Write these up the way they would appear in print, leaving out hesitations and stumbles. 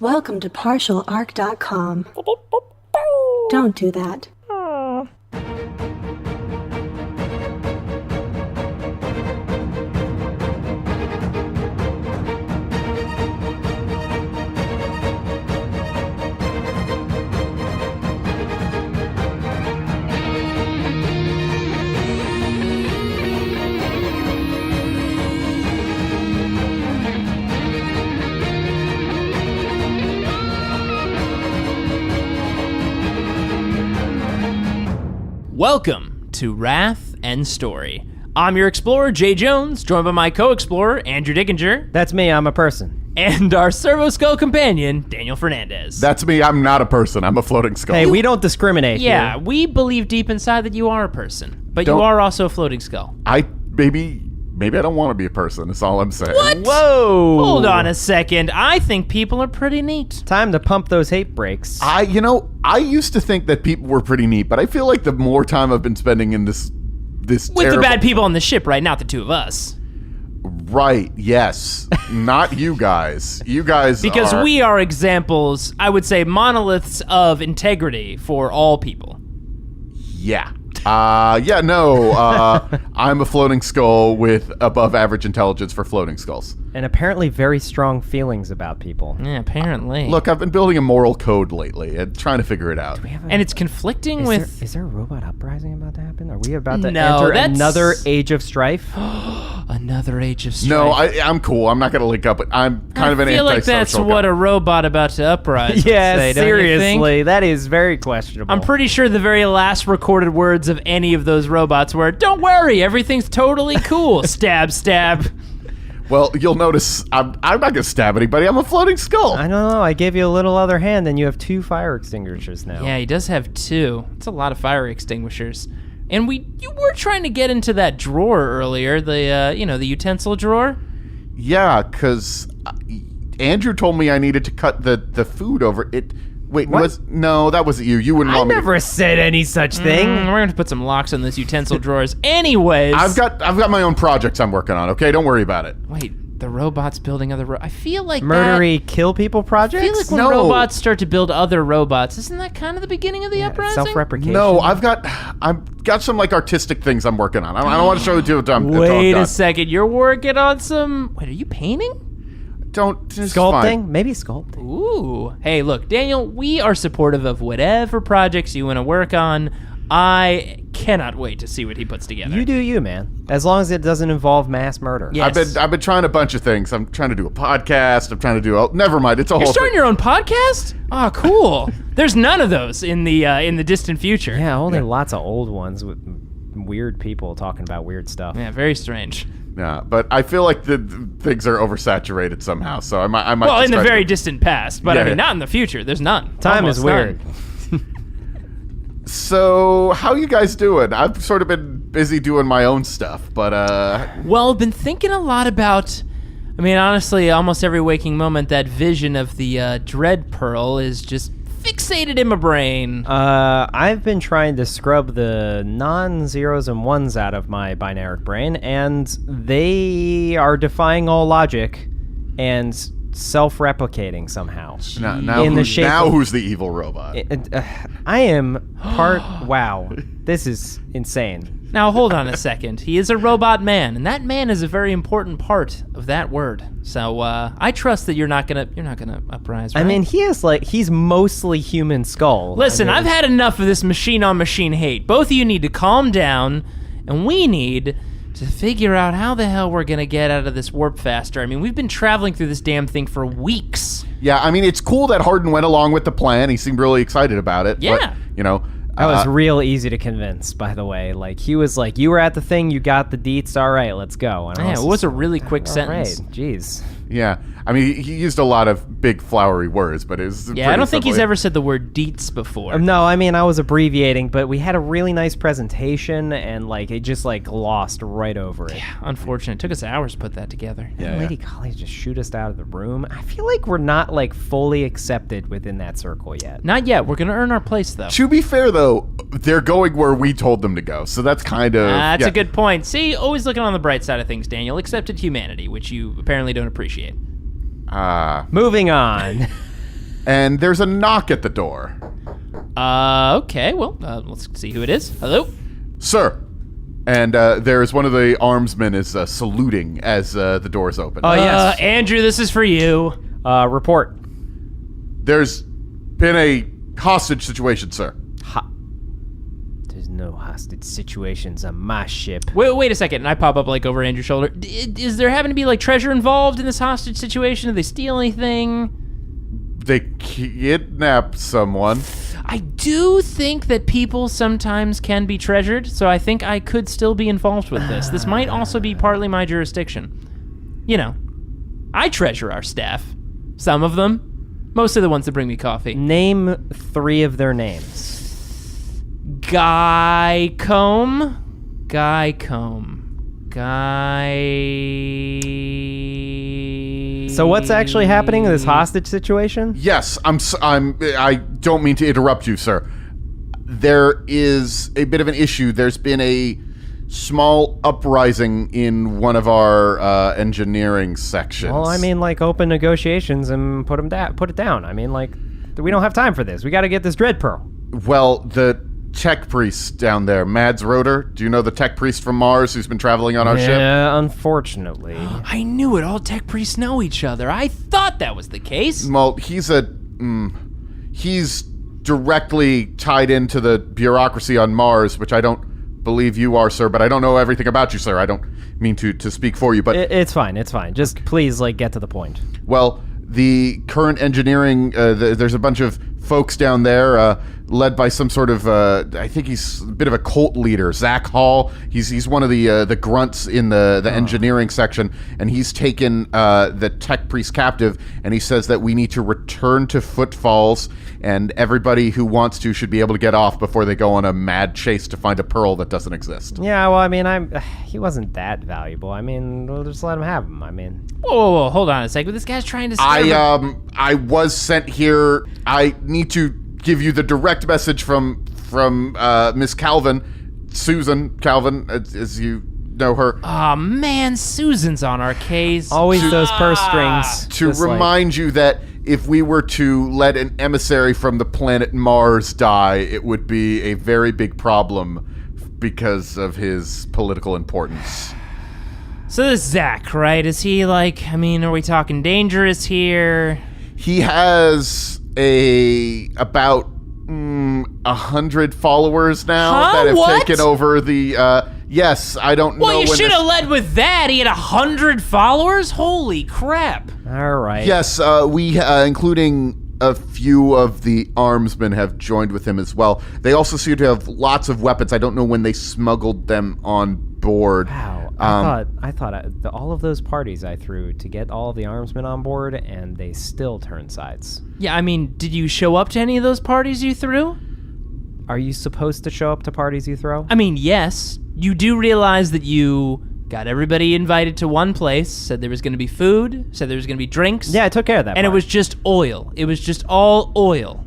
Welcome to partialarc.com. Don't do that. Welcome to Wrath and Story. I'm your explorer, Jay Jones, joined by my co-explorer, Andrew Dickinger. That's me, I'm a person. And our Servo skull companion, Daniel Fernandez. That's me, I'm not a person, I'm a floating skull. Hey, we don't discriminate Yeah, here. we believe deep inside that you are a person, but you are also a floating skull. Maybe I don't want to be a person, that's all I'm saying. What? Whoa! Hold on a second. I think people are pretty neat. Time to pump those hate brakes. I used to think that people were pretty neat, but I feel like the more time I've been spending in this With terrible... the bad people on the ship, right? Not the two of us. Right, yes. Not you guys. You guys Because are... we are examples, I would say, monoliths of integrity for all people. Yeah. I'm a floating skull with above average intelligence for floating skulls. And apparently very strong feelings about people. Yeah, apparently. Look, I've been building a moral code lately and trying to figure it out. And it's conflicting with... Is there a robot uprising about to happen? Are we about to No, enter that's- another age of strife? Another age of strife. No, I'm cool. I'm not going to link up. I'm kind of an I feel like antisocial that's what guy. a robot about to uprise would Yeah, say, don't you think? seriously, that is very questionable. I'm pretty sure the very last recorded words of any of those robots were, "Don't worry, everything's totally cool." Stab, stab. Well, you'll notice I'm not going to stab anybody. I'm a floating skull. I don't know, I gave you a little other hand and you have 2 fire extinguishers now. Yeah, he does have 2. It's a lot of fire extinguishers. And you were trying to get into that drawer earlier, the utensil drawer. Yeah, because Andrew told me I needed to cut the food over it. Wait, What? that wasn't you. You wouldn't I want me never said any such thing. We're going to put some locks on those utensil drawers. Anyways. I've got my own projects I'm working on, okay? Don't worry about it. Wait, the robots building other I feel like Murdery kill people projects? I feel like when No. robots start to build other robots, isn't that kind of the beginning of the uprising? Self-replication. No, I've got some like artistic things I'm working on. I don't want to show it to you until I'm Wait done. a second, you're working on some... Wait, are you painting? Don't it's Sculpting? fine. Maybe sculpting. Ooh. Hey, look, Daniel, we are supportive of whatever projects you want to work on. I cannot wait to see what he puts together. You do you, man. As long as it doesn't involve mass murder. Yeah. I've been trying a bunch of things. I'm trying to do a podcast. I'm trying to do never mind. It's a You're whole starting thing. your own podcast? Oh, cool. There's none of those in the distant future. Yeah, only lots of old ones with weird people talking about weird stuff. Yeah, very strange. Yeah, but I feel like the things are oversaturated somehow. So I might. Well, just in the try to- very distant past, but I Yeah, mean, yeah. not in the future. There's none. Time Almost is weird. none. So how you guys doing? I've sort of been busy doing my own stuff, but Well, I've been thinking a lot about... I mean, honestly, almost every waking moment, that vision of the Dread Pearl is just fixated in my brain. I've been trying to scrub the non-zeros and ones out of my binaric brain, and they are defying all logic and self-replicating somehow. now, In the shape of- who's the evil robot? I am part... Wow. This is insane. Now, hold on a second. He is a robot man, and that man is a very important part of that word. So, I trust that you're not gonna uprise, right? I mean, he's mostly human skull. Listen, I mean, I've had enough of this machine-on-machine hate. Both of you need to calm down, and we need to figure out how the hell we're gonna get out of this warp faster. I mean, we've been traveling through this damn thing for weeks. Yeah, I mean, it's cool that Hardin went along with the plan. He seemed really excited about it. Yeah. But, you know... That was real easy to convince, by the way. Like, he was like, you were at the thing, you got the deets, all right, let's go. And I Yeah, it just was a really quick all sentence. right, jeez. Yeah, I mean, he used a lot of big flowery words, but it was Yeah, I don't think he's ever said the word deets before. No, I mean, I was abbreviating, but we had a really nice presentation, and, like, it just, like, glossed right over it. Yeah, unfortunate. It took us hours to put that together. And Lady Collie just shoot us out of the room. I feel like we're not, like, fully accepted within that circle yet. Not yet. We're gonna earn our place, though. To be fair, though, they're going where we told them to go, so that's kind of... That's yeah. a good point. See, always looking on the bright side of things, Daniel. Accepted humanity, which you apparently don't appreciate. Moving on. and there's a knock at the door. Okay, well, let's see who it is. Hello? Sir. And there's one of the armsmen is saluting as the doors open. Oh, yes. Andrew, this is for you. Report. There's been a hostage situation, sir. There's no hostage situations on my ship. Wait a second, and I pop up like over Andrew's shoulder. Is there having to be like treasure involved in this hostage situation? Did they steal anything? They kidnapped someone. I do think that people sometimes can be treasured, so I think I could still be involved with this. This might also be partly my jurisdiction. You know, I treasure our staff. Some of them. Mostly the ones that bring me coffee. Name 3 of their names. Guy Comb. So what's actually happening in this hostage situation? Yes, I don't mean to interrupt you, sir. There is a bit of an issue. There's been a small uprising in one of our engineering sections. Well, I mean, like, open negotiations and put it down. I mean, like, we don't have time for this. We got to get this dread pearl. Well, the tech priest down there, Mads Roeder. Do you know the tech priest from Mars who's been traveling on our ship? Yeah, unfortunately. I knew it. All tech priests know each other. I thought that was the case. Well, he's directly tied into the bureaucracy on Mars, which I don't believe you are, sir, but I don't know everything about you, sir. I don't mean to speak for you, but... It's fine. Just please, like, get to the point. Well, the current engineering, there's a bunch of folks down there, led by some sort of, I think he's a bit of a cult leader, Zach Hall. He's one of the grunts in the engineering section, and he's taken the tech priest captive, and he says that we need to return to Footfalls, and everybody who wants to should be able to get off before they go on a mad chase to find a pearl that doesn't exist. Yeah, well, I mean, he wasn't that valuable. I mean, we'll just let him have him. I mean... Whoa, hold on a second. This guy's trying to... I was sent here. I need to give you the direct message from Miss Calvin, Susan Calvin, as you know her. Aw, man, Susan's on our case. Always those purse strings. To remind you that if we were to let an emissary from the planet Mars die, it would be a very big problem because of his political importance. So this Zach, right? Is he like, I mean, are we talking dangerous here? He has about 100 followers now that have taken over the, yes, I don't know. Well, you should have led with that. He had 100 followers? Holy crap. All right. Yes, we, including a few of the armsmen have joined with him as well. They also seem to have lots of weapons. I don't know when they smuggled them on board. Wow. I thought all of those parties I threw to get all of the armsmen on board, and they still turned sides. Yeah, I mean, did you show up to any of those parties you threw? Are you supposed to show up to parties you throw? I mean, yes. You do realize that you got everybody invited to one place, said there was going to be food, said there was going to be drinks. Yeah, I took care of that And part. it was just oil. It was just all oil.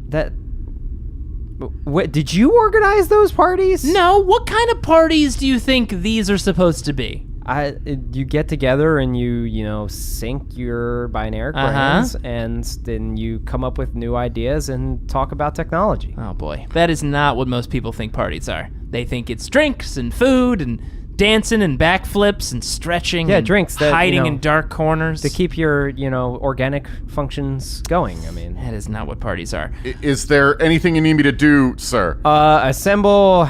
What, did you organize those parties? No, what kind of parties do you think these are supposed to be? You get together and you sync your binary brains, and then you come up with new ideas and talk about technology. Oh boy, that is not what most people think parties are. They think it's drinks and food and dancing and backflips and stretching. Yeah, and drinks that, hiding in dark corners to keep your organic functions going. I mean, that is not what parties are. Is there anything you need me to do, sir? Assemble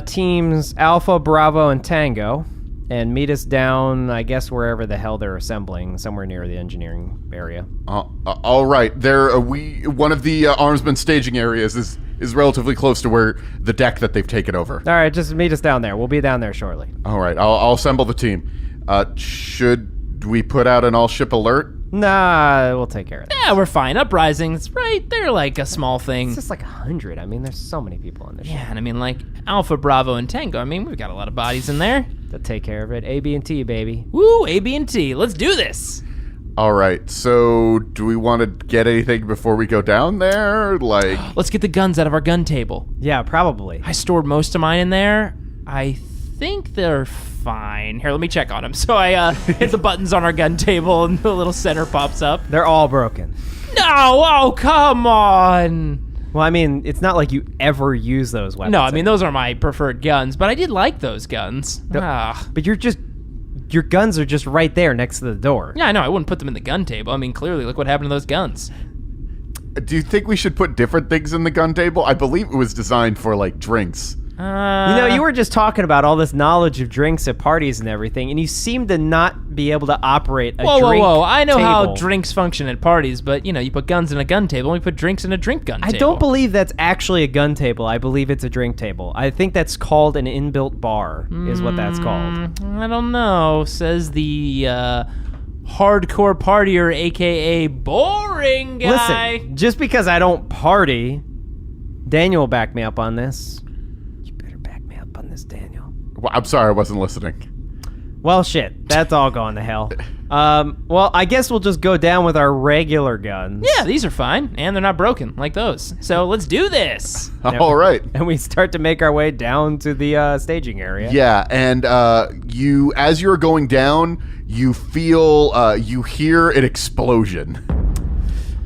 teams Alpha, Bravo, and Tango, and meet us down, I guess, wherever the hell they're assembling, somewhere near the engineering area. All right. One of the armsmen staging areas is relatively close to where the deck that they've taken over. All right, just meet us down there. We'll be down there shortly. All right. I'll assemble the team. Should we put out an all-ship alert? Nah, we'll take care of that. Yeah, we're fine. Uprisings, right? They're like a small thing. It's just like 100. I mean, there's so many people on this ship. Yeah, and I mean, like Alpha, Bravo, and Tango. I mean, we've got a lot of bodies in there. To take care of it. A, B, and T, baby. Woo, A, B, and T. Let's do this. All right. So, do we want to get anything before we go down there? Like, Let's get the guns out of our gun table. Yeah, probably. I stored most of mine in there. I think they're fine. Here, let me check on them. So I hit the buttons on our gun table, and the little center pops up. They're all broken. No, oh, come on. Well, I mean, it's not like you ever use those weapons. No, I mean, those are my preferred guns, but I did like those guns. Ah. But your guns are just right there next to the door. Yeah, I know. I wouldn't put them in the gun table. I mean, clearly, look what happened to those guns. Do you think we should put different things in the gun table? I believe it was designed for, like, drinks. You were just talking about all this knowledge of drinks at parties and everything, and you seem to not be able to operate a drink Whoa. I know how table. drinks function at parties, but, you put guns in a gun table, and we put drinks in a drink gun table. I don't believe that's actually a gun table. I believe it's a drink table. I think that's called an inbuilt bar, is what that's called. I don't know, says the hardcore partier, a.k.a. boring guy. Listen, just because I don't party, Daniel will back me up on this. Daniel. Well, I'm sorry, I wasn't listening. Well, shit. That's all gone to hell. Well, I guess we'll just go down with our regular guns. Yeah, these are fine, and they're not broken like those. So let's do this. All right. And we start to make our way down to the staging area. Yeah, and as you're going down, you feel, you hear an explosion.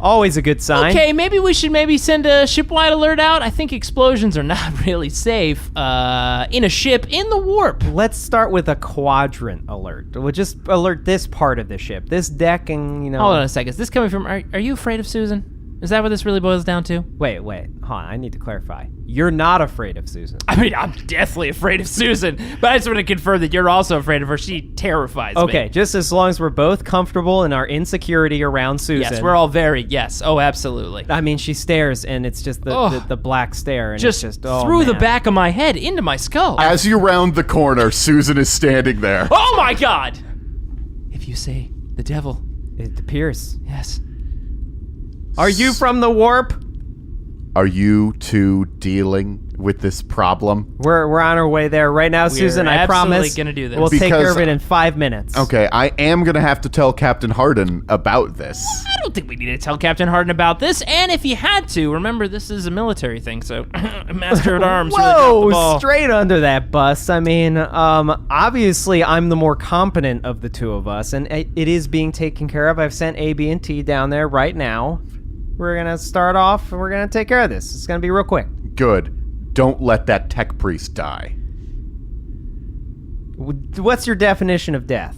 Always a good sign. Okay, maybe we should send a ship-wide alert out. I think explosions are not really safe in a ship in the warp. Let's start with a quadrant alert. We'll just alert this part of the ship, this deck, and Hold on a second. Is this coming from? Are you afraid of Susan? Is that what this really boils down to? Wait. Hold on. I need to clarify. You're not afraid of Susan. I mean, I'm definitely afraid of Susan, but I just want to confirm that you're also afraid of her. She terrifies me. Okay, just as long as we're both comfortable in our insecurity around Susan. Yes, we're all yes. Oh, absolutely. I mean, she stares, and it's just the black stare, and just it's just through the back of my head into my skull. As you round the corner, Susan is standing there. Oh my God! If you say the devil, it appears. Yes. Are you from the warp? Are you two dealing with this problem? We're on our way there right now, Susan. I promise. Gonna do this. We'll take Because- care of it in 5 minutes. Okay, I am going to have to tell Captain Hardin about this. I don't think we need to tell Captain Hardin about this. And if you had to, remember this is a military thing, so Master at Arms. really dropped the Whoa! ball. Straight under that bus. I mean, obviously, I'm the more competent of the two of us, and it is being taken care of. I've sent A, B, and T down there right now. We're gonna start off, and we're gonna take care of this. It's gonna be real quick. Good. Don't let that tech priest die. What's your definition of death?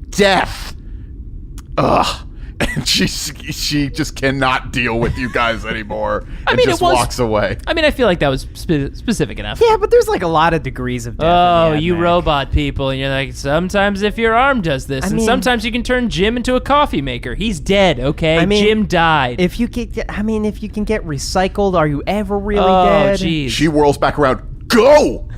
Death! Ugh. And she just cannot deal with you guys anymore and just walks away. I mean, I feel like that was specific enough. Yeah, but there's like a lot of degrees of death. Oh, in the you Mac. robot people. And you're like, sometimes if your arm does this, and mean- sometimes you can turn Jim into a coffee maker. He's dead, okay? I mean, Jim died. If you can get recycled, are you ever really oh, dead? jeez. She whirls back around. Go!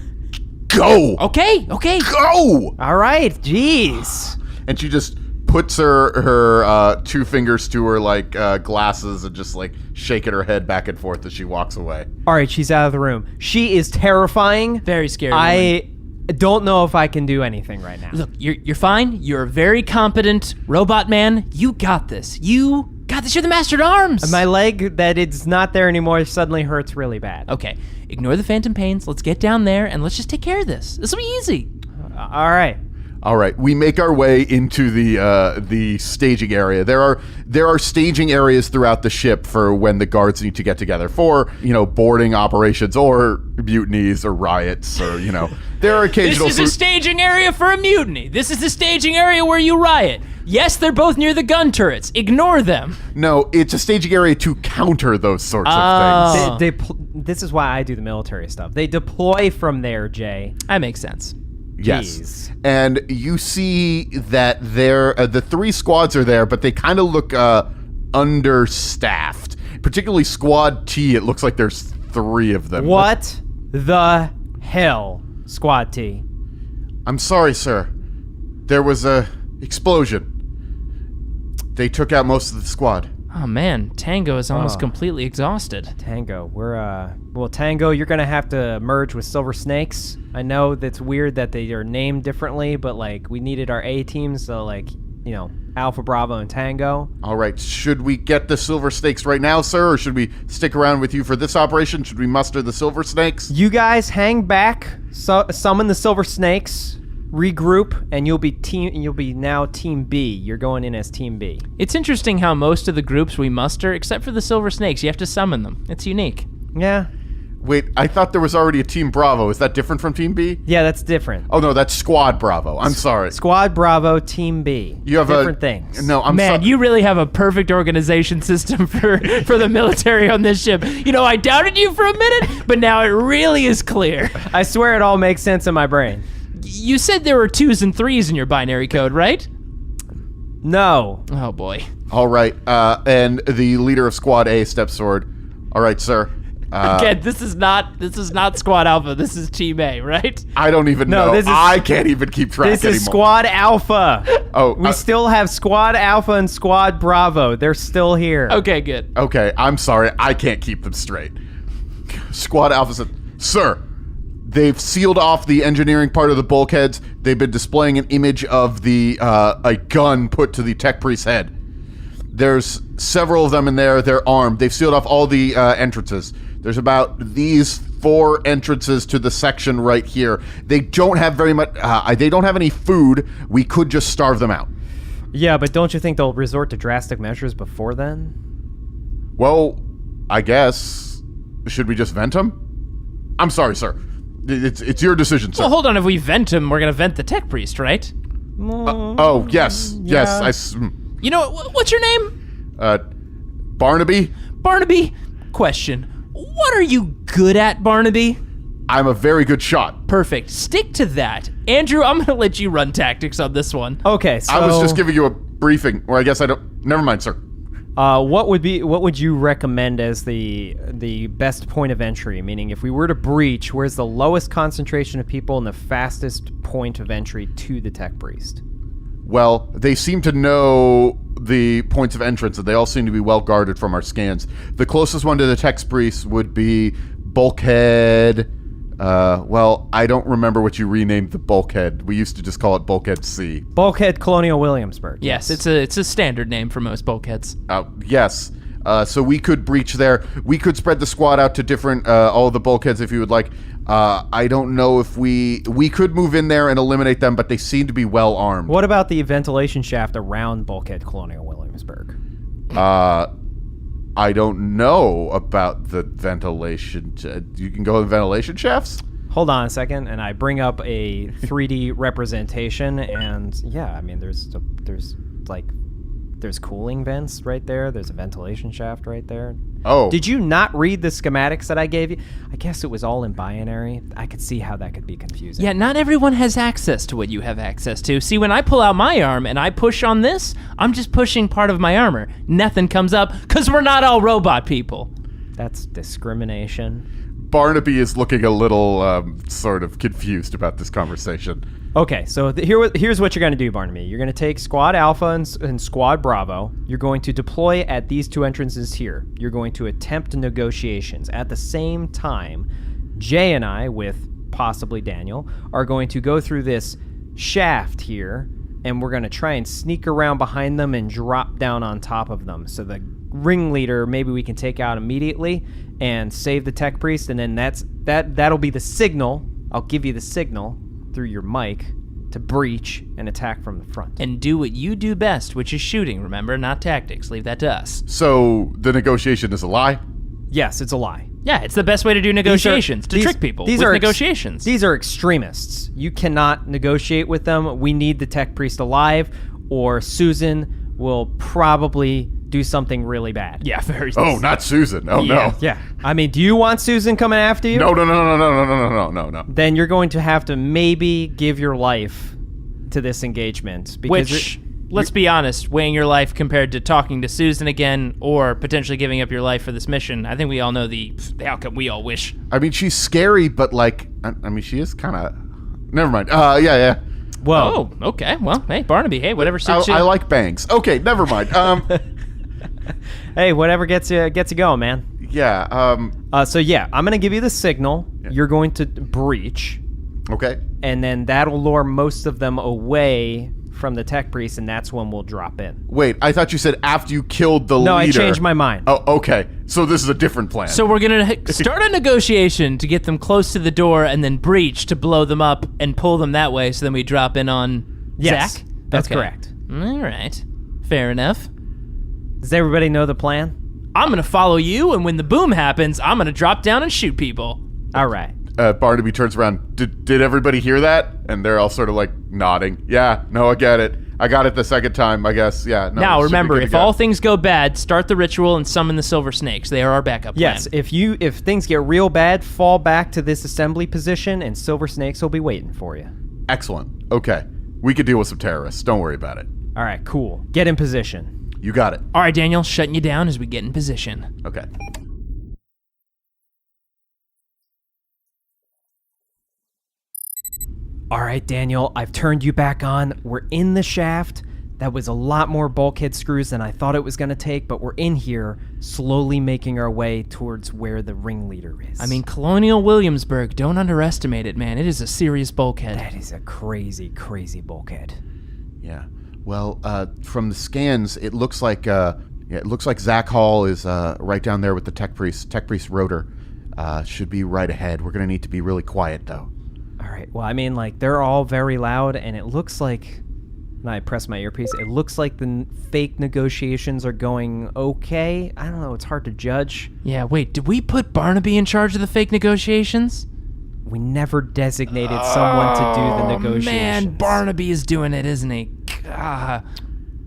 Go! Okay. Go! All right, jeez. And she just puts her two fingers to her like glasses and just like shaking her head back and forth as she walks away. All right, she's out of the room. She is terrifying. Very scary. I don't know if I can do anything right now. Look, you're fine. You're a very competent robot man. You got this. You're the Master at Arms. My leg that it's not there anymore suddenly hurts really bad. Okay, ignore the phantom pains. Let's get down there and let's just take care of this. This will be easy. All right. All right, we make our way into the staging area. There are staging areas throughout the ship for when the guards need to get together for boarding operations or mutinies or riots or there are occasional. This is a staging area for a mutiny. This is the staging area where you riot. Yes, they're both near the gun turrets. Ignore them. No, it's a staging area to counter those sorts of things. This is why I do the military stuff. They deploy from there, Jay. That makes sense. Yes. Jeez. And you see that the three squads are there, but they kind of look understaffed. Particularly Squad T, it looks like there's 3 of them. What the hell, Squad T? I'm sorry, sir. There was a explosion. They took out most of the squad. Oh man, Tango is almost completely exhausted. Tango, Tango, you're gonna have to merge with Silver Snakes. I know that's weird that they are named differently, but we needed our A teams, so Alpha, Bravo, and Tango. All right, should we get the Silver Snakes right now, sir, or should we stick around with you for this operation? Should we muster the Silver Snakes? You guys hang back, summon the Silver Snakes. regroup, and you'll be now Team B. You're going in as Team B. It's interesting how most of the groups we muster, except for the Silver Snakes, you have to summon them. It's unique. Yeah. Wait, I thought there was already a Team Bravo. Is that different from Team B? Yeah, that's different. Oh, no, that's Squad Bravo. I'm sorry. Squad Bravo, Team B. You have different things. No, I'm Man, you really have a perfect organization system for the military on this ship. You know, I doubted you for a minute, but now it really is clear. I swear it all makes sense in my brain. You said there were 2s and 3s in your binary code, right? No. Oh, boy. All right, and the leader of Squad A steps forward. All right, sir. Again, this is not Squad Alpha. This is Team A, right? I don't even know. I can't even keep track This anymore. is Squad Alpha. Oh, we still have Squad Alpha and Squad Bravo. They're still here. Okay, good. Okay, I'm sorry. I can't keep them straight. Squad Alpha said, "Sir, they've sealed off the engineering part of the bulkheads. They've been displaying an image of a gun put to the tech priest's head. There's several of them in there. They're armed. They've sealed off all the entrances. There's about these 4 entrances to the section right here. They don't have very much. They don't have any food. We could just starve them out." Yeah, but don't you think they'll resort to drastic measures before then? Well, I guess. Should we just vent them? I'm sorry, sir. It's your decision, sir. Well, hold on. If we vent him, we're going to vent the tech priest, right? Oh, yes. Yeah. Yes. You know, what's your name? Barnaby? Barnaby? Question. What are you good at, Barnaby? I'm a very good shot. Perfect. Stick to that. Andrew, I'm going to let you run tactics on this one. Okay, so I was just giving you a briefing, or I guess I don't. Never mind, sir. what would you recommend as the best point of entry? Meaning, if we were to breach, where's the lowest concentration of people and the fastest point of entry to the tech priest? Well, they seem to know the points of entrance, and they all seem to be well guarded from our scans. The closest one to the tech priest would be Bulkhead. Well, I don't remember what you renamed the bulkhead. We used to just call it Bulkhead C. Bulkhead Colonial Williamsburg. Yes, it's a standard name for most bulkheads. Yes. So we could breach there. We could spread the squad out to different, all the bulkheads if you would like. I don't know if we could move in there and eliminate them, but they seem to be well armed. What about the ventilation shaft around Bulkhead Colonial Williamsburg? I don't know about the ventilation. You can go in ventilation shafts? Hold on a second, and I bring up a 3D representation, and yeah, I mean, there's cooling vents right there. There's a ventilation shaft right there. Oh. Did you not read the schematics that I gave you? I guess it was all in binary. I could see how that could be confusing. Yeah, not everyone has access to what you have access to. See, when I pull out my arm and I push on this, I'm just pushing part of my armor. Nothing comes up because we're not all robot people. That's discrimination. Barnaby is looking a little sort of confused about this conversation. Okay, so here's what you're going to do, Barnaby. You're going to take Squad Alpha and Squad Bravo. You're going to deploy at these 2 entrances here. You're going to attempt negotiations. At the same time, Jay and I, with possibly Daniel, are going to go through this shaft here, and we're going to try and sneak around behind them and drop down on top of them. So the ringleader, maybe we can take out immediately and save the tech priest, and then that'll be the signal. I'll give you the signal through your mic to breach and attack from the front. And do what you do best, which is shooting, remember, not tactics. Leave that to us. So the negotiation is a lie? Yes, it's a lie. Yeah, it's the best way to do negotiations, to trick people with negotiations. These are extremists. You cannot negotiate with them. We need the tech priest alive, or Susan will probably do something really bad. Yeah, very. Oh, not Susan. Oh, no. Yeah. I mean, do you want Susan coming after you? No. Then you're going to have to maybe give your life to this engagement. Which, let's be honest, weighing your life compared to talking to Susan again or potentially giving up your life for this mission, I think we all know the outcome we all wish. I mean, she's scary, but she is kind of... Never mind. Yeah. Whoa. Oh, okay. Well, hey, Barnaby, hey, whatever suits you. I like bangs. Okay, never mind. Hey, whatever gets you going, man. Yeah. So yeah, I'm gonna give you the signal. Yeah. You're going to breach. Okay. And then that'll lure most of them away from the tech priest, and that's when we'll drop in. Wait, I thought you said after you killed the leader. No, I changed my mind. Oh, okay. So this is a different plan. So we're going to start a negotiation to get them close to the door and then breach to blow them up and pull them that way so then we drop in on Yes, Zach? that's Okay. correct. All right. Fair enough. Does everybody know the plan? I'm going to follow you, and when the boom happens, I'm going to drop down and shoot people. All right. Barnaby turns around. Did everybody hear that? And they're all sort of like nodding. Yeah, no, I get it. I got it the second time, I guess. Yeah. No, Now, it should be remember, good to if go. all things go bad, start the ritual and summon the silver snakes. They are our backup plan. Yes, if things get real bad, fall back to this assembly position, and silver snakes will be waiting for you. Excellent. Okay. We could deal with some terrorists. Don't worry about it. All right, cool. Get in position. You got it. All right, Daniel, shutting you down as we get in position. Okay. All right, Daniel, I've turned you back on. We're in the shaft. That was a lot more bulkhead screws than I thought it was going to take, but we're in here, slowly making our way towards where the ringleader is. I mean, Colonial Williamsburg, don't underestimate it, man. It is a serious bulkhead. that is a crazy, crazy bulkhead. Yeah. Well, from the scans, it looks like Zach Hall is right down there with the tech priest. Tech priest Rotor should be right ahead. We're gonna need to be really quiet though. All right, well, I mean, like, they're all very loud, and it looks like, when I press my earpiece, it looks like the fake negotiations are going okay. I don't know, it's hard to judge. Yeah, wait, did we put Barnaby in charge of the fake negotiations? We never designated someone to do the negotiations. Man, Barnaby is doing it, isn't he? God.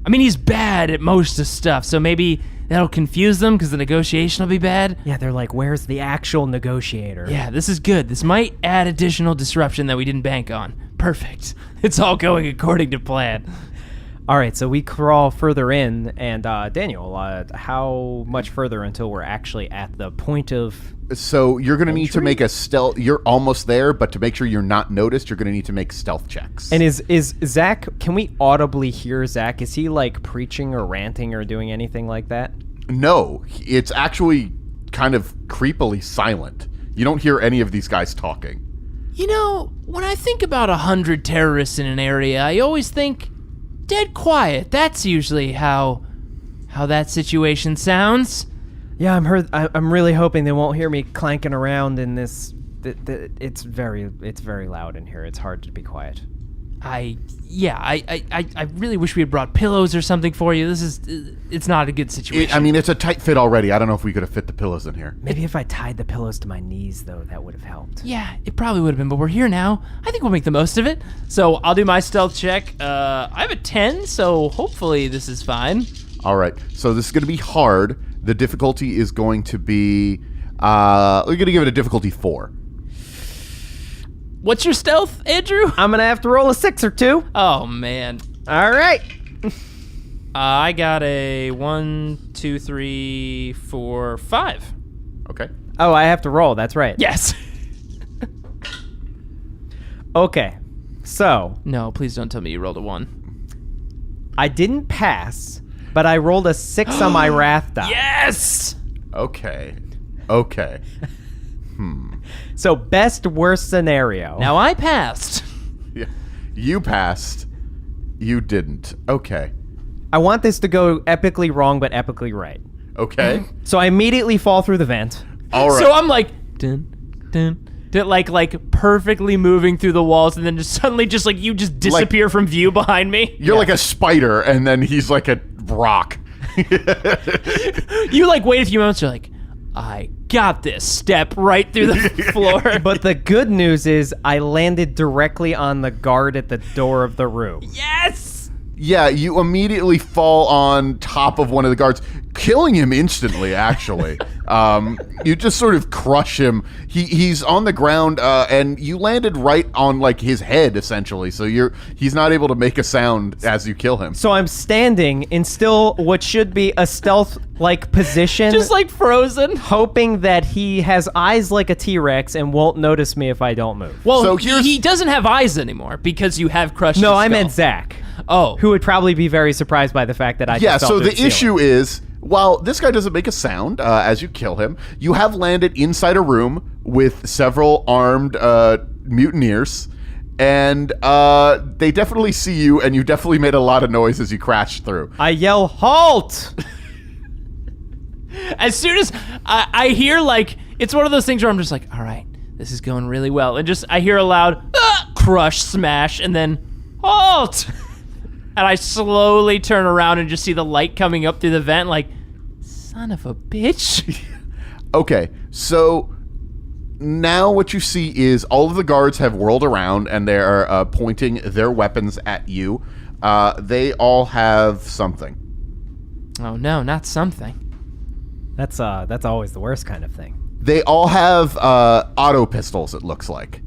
I mean, he's bad at most of stuff, so maybe that'll confuse them because the negotiation will be bad. Yeah, they're like, where's the actual negotiator? Yeah, this is good. This might add additional disruption that we didn't bank on. Perfect. It's all going according to plan. All right, so we crawl further in, and Daniel, how much further until we're actually at the point of... So you're gonna need to make a stealth. You're almost there, but to make sure you're not noticed, you're gonna need to make stealth checks. And is Zach, can we audibly hear Zach? Is he, like, preaching or ranting or doing anything like that? No, it's actually kind of creepily silent. You don't hear any of these guys talking. You know, when I think about 100 terrorists in an area, I always think dead quiet. That's usually how that situation sounds. Yeah, I'm really hoping they won't hear me clanking around in this. It's very loud in here. It's hard to be quiet. I really wish we had brought pillows or something for you. It's not a good situation. It's a tight fit already. I don't know if we could have fit the pillows in here. Maybe if I tied the pillows to my knees, though, that would have helped. Yeah, it probably would have been, but we're here now. I think we'll make the most of it. So I'll do my stealth check. I have a 10, so hopefully this is fine. All right, so this is going to be hard. The difficulty is going to be... we're going to give it a difficulty 4. What's your stealth, Andrew? I'm gonna have to roll a 6 or 2. Oh, man. All right. I got a 1, 2, 3, 4, 5. Okay. Oh, I have to roll. That's right. Yes. Okay. So No, please don't tell me you rolled a 1. I didn't pass, but I rolled a 6 on my wrath die. Yes! Okay. So best worst scenario. Now I passed. Yeah. You passed. You didn't. Okay. I want this to go epically wrong, but epically right. Okay. So I immediately fall through the vent. All right. So I'm like, dun, dun, dun, like perfectly moving through the walls, and then just suddenly you just disappear from view behind me. You're like a spider, and then he's like a rock. You wait a few moments, you're like, I got this. Step right through the floor. But the good news is I landed directly on the guard at the door of the room. Yes! Yeah, you immediately fall on top of one of the guards, killing him instantly, actually. You just sort of crush him. He's on the ground, and you landed right on, his head, essentially. So he's not able to make a sound as you kill him. So I'm standing in still what should be a stealth-like position. Just frozen. hoping that he has eyes like a T-Rex and won't notice me if I don't move. Well, So he doesn't have eyes anymore because you have crushed No, his I skull. meant Zach. Oh. Who would probably be very surprised by the fact that I Yeah, just fell so through the ceiling. issue is, while this guy doesn't make a sound as you kill him, you have landed inside a room with several armed mutineers, And they definitely see you, and you definitely made a lot of noise as you crashed through. I yell, halt! As soon as I hear, like, it's one of those things where I'm just like, all right, this is going really well. And just, I hear a loud, crush, smash, and then, halt! And I slowly turn around and just see the light coming up through the vent, like, son of a bitch. Okay, so now what you see is all of the guards have whirled around, and they're pointing their weapons at you. They all have something. Oh no, not something. That's always the worst kind of thing. They all have auto pistols, it looks like.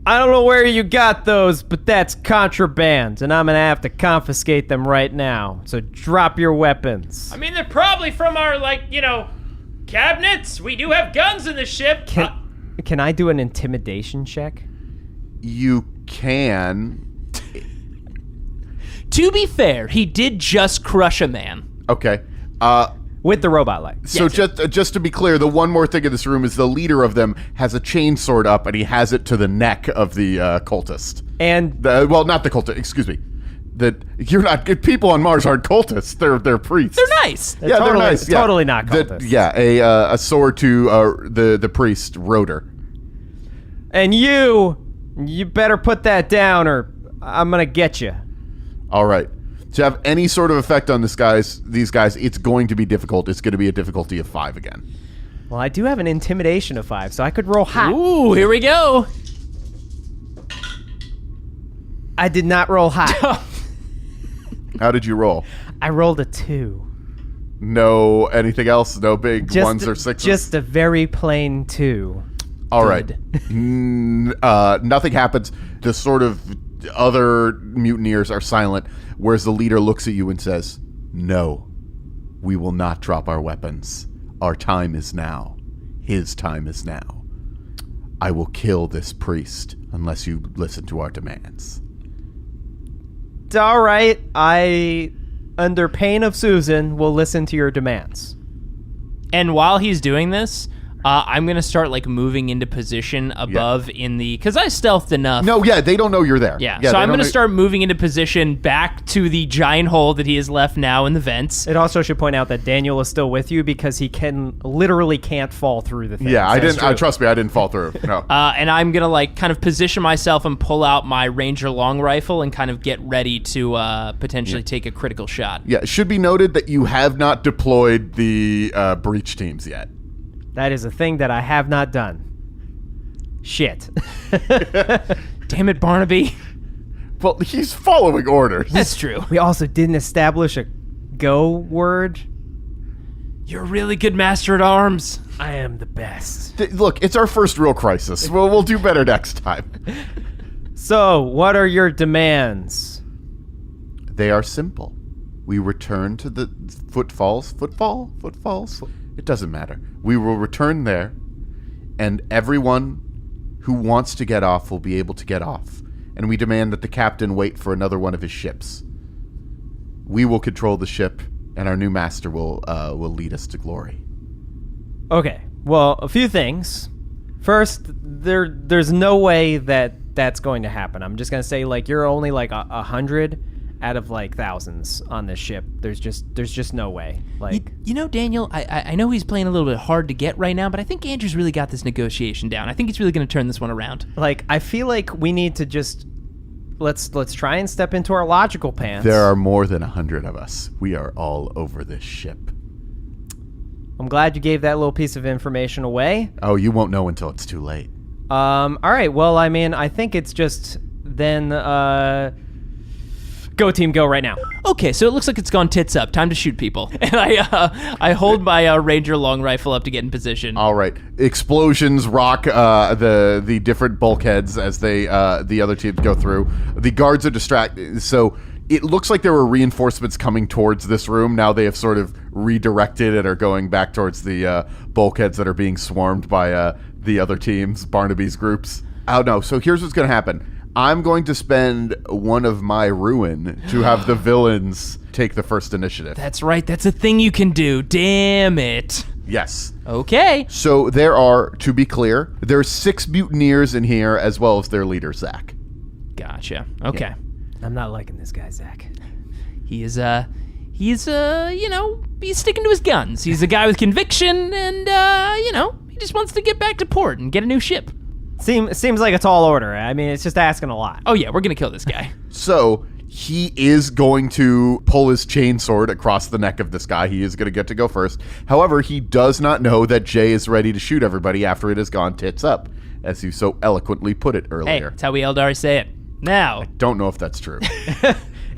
I don't know where you got those, but that's contraband, and I'm gonna have to confiscate them right now. So drop your weapons. I mean, they're probably from our, cabinets. We do have guns in the ship. Can I do an intimidation check? You can. To be fair, he did just crush a man. Okay. With the robot light. So just to be clear, the one more thing in this room is the leader of them has a chainsword up, and he has it to the neck of the cultist. And not the cultist. Excuse me. You're not people on Mars aren't cultists. They're priests. They're nice. they're nice. Yeah. Totally not cultists. A sword to the priest Rotor. And you better put that down, or I'm gonna get you. All right. To have any sort of effect on these guys, it's going to be difficult. It's going to be a difficulty of 5 again. Well, I do have an intimidation of 5, so I could roll hot. Ooh, here we go. I did not roll hot. How did you roll? I rolled a 2. No anything else? No big ones or sixes? Just a very plain 2. All right. Nothing happens. The sort of other mutineers are silent, whereas the leader looks at you and says, "No, we will not drop our weapons. Our time is now. His time is now. I will kill this priest unless you listen to our demands." All right. I, under pain of Susan, will listen to your demands. And while he's doing this, I'm going to start, moving into position above because I stealthed enough. No, yeah, they don't know you're there. Yeah, so I'm going to start moving into position back to the giant hole that he has left now in the vents. It also should point out that Daniel is still with you because he literally can't fall through the thing. Yeah, I didn't. Trust me, I didn't fall through. No. And I'm going to, kind of position myself and pull out my Ranger long rifle and kind of get ready to potentially take a critical shot. Yeah, it should be noted that you have not deployed the breach teams yet. That is a thing that I have not done. Shit. Damn it, Barnaby. Well, he's following orders. That's true. We also didn't establish a go word. You're a really good master at arms. I am the best. Look, it's our first real crisis. We'll do better next time. So, what are your demands? They are simple. We return to the footfalls. It doesn't matter. We will return there, and everyone who wants to get off will be able to get off. And we demand that the captain wait for another one of his ships. We will control the ship, and our new master will lead us to glory. Okay. Well, a few things. First, there's no way that's going to happen. I'm just gonna say you're only 100 out of thousands on this ship. There's just no way. Daniel, I know he's playing a little bit hard to get right now, but I think Andrew's really got this negotiation down. I think he's really going to turn this one around. I feel like we need to just let's try and step into our logical pants. There are more than 100 of us. We are all over this ship. I'm glad you gave that little piece of information away. Oh, you won't know until it's too late. All right. Well, I mean, I think it's just then go team, go right now. Okay, so it looks like it's gone tits up. Time to shoot people. And I hold my Ranger long rifle up to get in position. All right. Explosions rock the different bulkheads as the other teams go through. The guards are distracted. So it looks like there were reinforcements coming towards this room. Now they have sort of redirected and are going back towards the bulkheads that are being swarmed by the other teams, Barnaby's groups. Oh, no. So here's what's going to happen. I'm going to spend one of my ruin to have the villains take the first initiative. That's right. That's a thing you can do. Damn it. Yes. Okay. So there are, to be clear, there's 6 mutineers in here as well as their leader, Zach. Gotcha. Okay. I'm not liking this guy, Zach. He's he's sticking to his guns. He's a guy with conviction, and he just wants to get back to port and get a new ship. Seems like a tall order. I mean, it's just asking a lot. Oh yeah, we're gonna kill this guy. So he is going to pull his chainsword across the neck of this guy. He is going to get to go first. However, he does not know that Jay is ready to shoot everybody after it has gone tits up, as you so eloquently put it Hey, earlier. that's how we Eldar say it. Now, Don't know if that's true.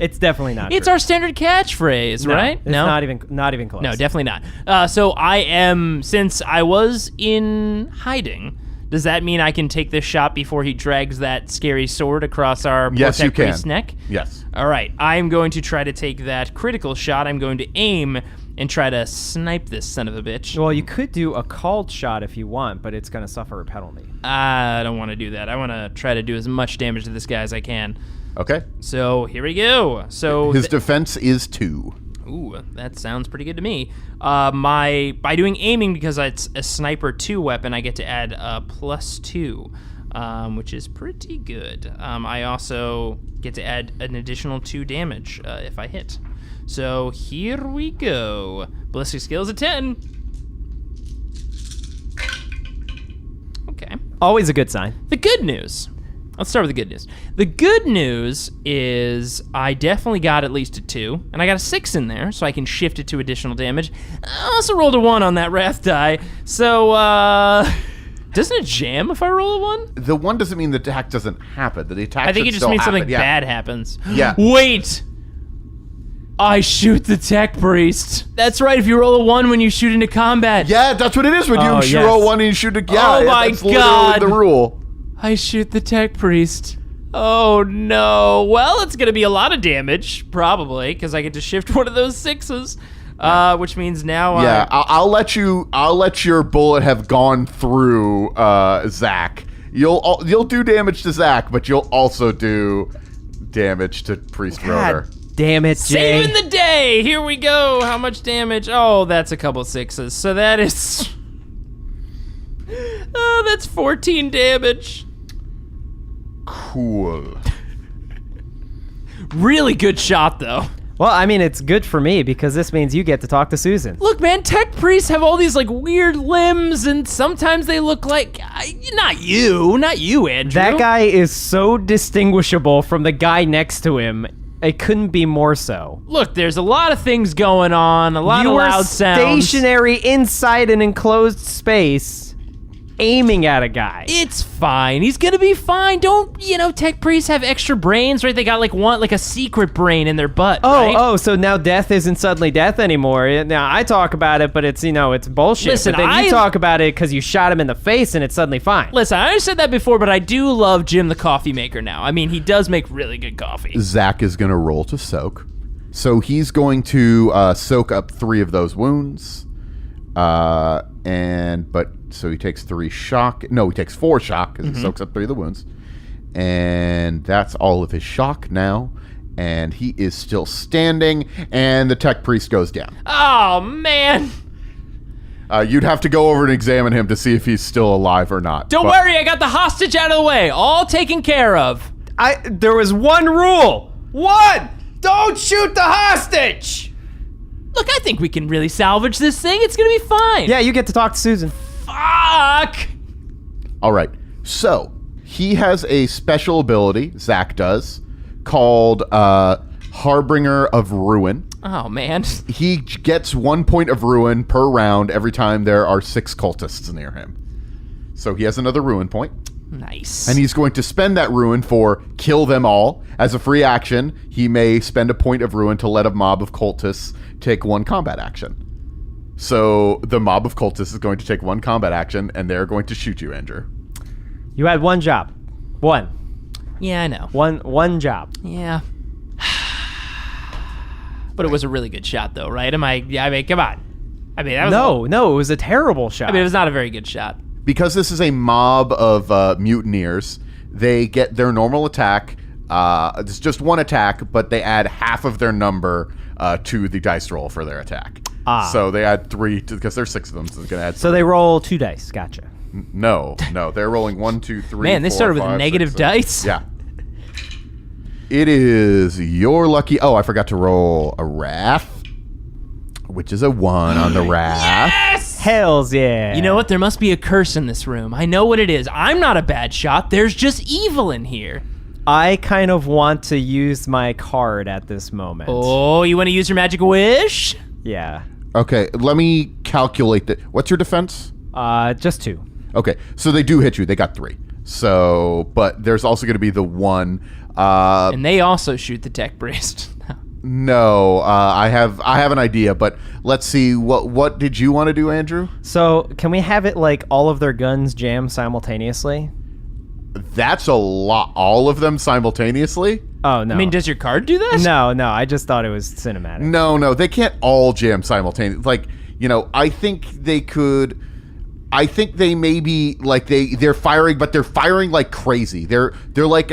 It's definitely not. it's true. our standard catchphrase, No, right? It's not even close. No, definitely not. So I am, since I was in hiding, does that mean I can take this shot before he drags that scary sword across our Yes, you priest's can. neck? Yes. All right, I'm going to try to take that critical shot. I'm going to aim and try to snipe this son of a bitch. Well, you could do a called shot if you want, but it's going to suffer a penalty. I don't want to do that. I want to try to do as much damage to this guy as I can. Okay. So here we go. So His defense is 2. ooh, that sounds pretty good to me. By doing aiming, because it's a sniper 2 weapon, I get to add +2, which is pretty good. I also get to add an additional 2 damage if I hit. So here we go. Ballistic skills a 10. Okay. Always a good sign. The good news. Let's start with the good news. The good news is I definitely got at least a 2, and I got a 6 in there, so I can shift it to additional damage. I also rolled a 1 on that wrath die, so doesn't it jam if I roll a 1? The 1 doesn't mean the attack doesn't happen. The attack I think should it just still means something happen. Yeah. bad happens. Yeah. Wait! I shoot the tech priest. That's right, if you roll a 1 when you shoot into combat. Yeah, that's what it is when you Oh, shoot yes. roll 1 and you shoot a... Yeah, Oh my that's literally God. the rule. I shoot the tech priest. Oh no. Well, it's gonna be a lot of damage, probably, because I get to shift one of those 6s. Which means now Yeah, I'll let your bullet have gone through Zach. You'll do damage to Zach, but you'll also do damage to Priest Rotor. God damn it, Jay. saving the day. Here we go. How much damage? Oh, that's a couple 6s. So that is that's 14 damage. Cool. Really good shot though. Well, I mean, it's good for me because this means you get to talk to Susan. Look, man, tech priests have all these like weird limbs, and sometimes they look like not you, Andrew. That guy is so distinguishable from the guy next to him. It couldn't be more so. Look, there's a lot of things going on, a lot of You are loud sounds. stationary inside an enclosed space, aiming at a guy. It's fine. He's gonna be fine. Don't, tech priests have extra brains, right? They got like a secret brain in their butt, right? Oh, so now death isn't suddenly death anymore. Now I talk about it, but it's it's bullshit. Listen, but then you talk about it because you shot him in the face and it's suddenly fine. Listen, I said that before, but I do love Jim the coffee maker now. I mean, he does make really good coffee. Zach is going to roll to soak. So he's going to soak up 3 of those wounds. So he takes 3 shock. No, he takes 4 shock because he soaks up 3 of the wounds. And that's all of his shock now. And he is still standing. And the tech priest goes down. Oh, man. You'd have to go over and examine him to see if he's still alive or not. Don't worry, I got the hostage out of the way. All taken care of. There was one rule. One! Don't shoot the hostage! Look, I think we can really salvage this thing. It's gonna be fine. Yeah, you get to talk to Susan. Fuck. All right. So he has a special ability, Zach does, called Harbinger of Ruin. Oh, man. He gets 1 point of ruin per round every time there are 6 cultists near him. So he has another ruin point. Nice. And he's going to spend that ruin for kill them all. As a free action, he may spend a point of ruin to let a mob of cultists take 1 combat action. So the mob of cultists is going to take 1 combat action, and they're going to shoot you, Andrew. You had one job. One. Yeah, I know. One job. Yeah. But it was a really good shot, though, right? I mean, come on. I mean, that was No, it was a terrible shot. I mean, it was not a very good shot. Because this is a mob of mutineers, they get their normal attack. It's just 1 attack, but they add half of their number to the dice roll for their attack. So they add 3 because there's 6 of them, so they're going to add 3. So they roll 2 dice. Gotcha. No, they're rolling 1, 2, 3. Man, they 4, started with 5, negative 6, 7. dice? Yeah. It is your lucky. Oh, I forgot to roll a wrath, which is a 1 on the wrath. Yes! Hells yeah. You know what? There must be a curse in this room. I know what it is. I'm not a bad shot. There's just evil in here. I kind of want to use my card at this moment. Oh, you want to use your magic wish? Yeah. Okay, let me calculate that. What's your defense? Just 2. Okay, so they do hit you. They got 3. So, but there's also going to be the 1. And they also shoot the tech priest. No, I have an idea, but let's see. What did you want to do, Andrew? So can we have it like all of their guns jam simultaneously? That's a lot. All of them simultaneously? Oh no. I mean, does your card do that? No. I just thought it was cinematic. No, they can't all jam simultaneously. Like, I think they could. I think they maybe like they're firing, but they're firing like crazy. They're like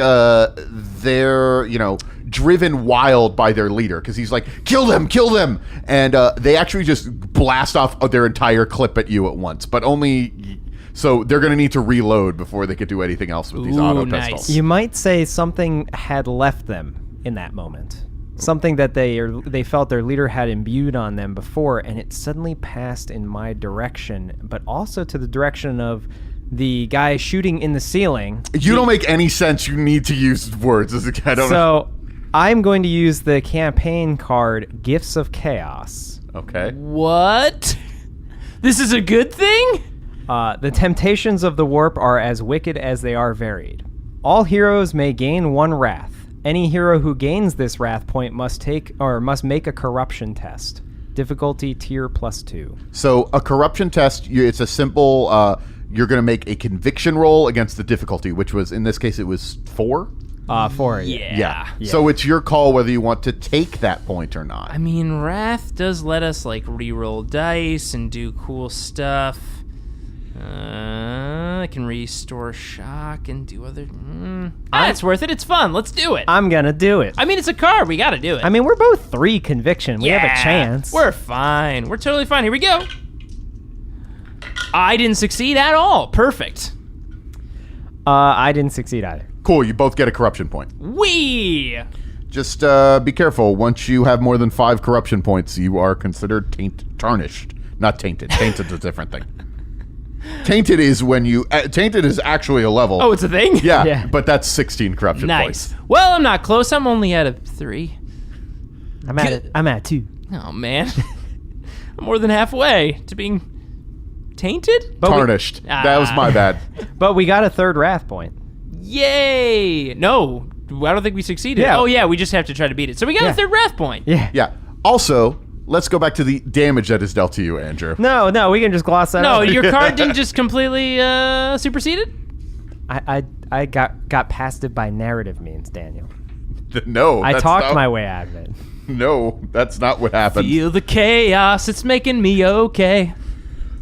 driven wild by their leader because he's like, kill them, and they actually just blast off their entire clip at you at once, but only. So they're going to need to reload before they could do anything else with these auto nice. pistols. You might say something had left them in that moment. Something that they felt their leader had imbued on them before, and it suddenly passed in my direction, but also to the direction of the guy shooting in the ceiling. You don't make any sense. You need to use words. I don't know. So I'm going to use the campaign card, Gifts of Chaos. Okay. What? This is a good thing? The temptations of the warp are as wicked as they are varied. All heroes may gain 1 wrath. Any hero who gains this wrath point must make a corruption test. Difficulty tier +2. So a corruption test, it's a simple, you're going to make a conviction roll against the difficulty, which was, in this case, it was 4? 4. Yeah. So it's your call whether you want to take that point or not. I mean, Wrath does let us, like, re-roll dice and do cool stuff. I can restore shock and do other... it's worth it. It's fun. Let's do it. I'm gonna do it. I mean, it's a card. We gotta do it. I mean, we're both 3 conviction. We have a chance. We're fine. We're totally fine. Here we go. I didn't succeed at all. Perfect. I didn't succeed either. Cool, you both get a corruption point. Wee! Just be careful. Once you have more than 5 corruption points, you are considered tarnished. Not tainted. Tainted's a different thing. Tainted is when you... tainted is actually a level. Oh, it's a thing? Yeah, but that's 16 corruption Nice. points. Well, I'm not close. I'm only at a 3. I'm at 2. Oh, man. I'm more than halfway to being tainted? Tarnished. That was my bad. But we got a 3rd wrath point. Yay! No, I don't think we succeeded. Yeah. Oh, yeah, we just have to try to beat it. So we got a 3rd wrath point. Yeah. Yeah. Also, let's go back to the damage that is dealt to you, Andrew. No, we can just gloss that No, over. your card didn't just completely supersede it? I got past it by narrative means, Daniel. No. I that's talked not- my way out of it. No, that's not what happened. Feel the chaos. It's making me okay.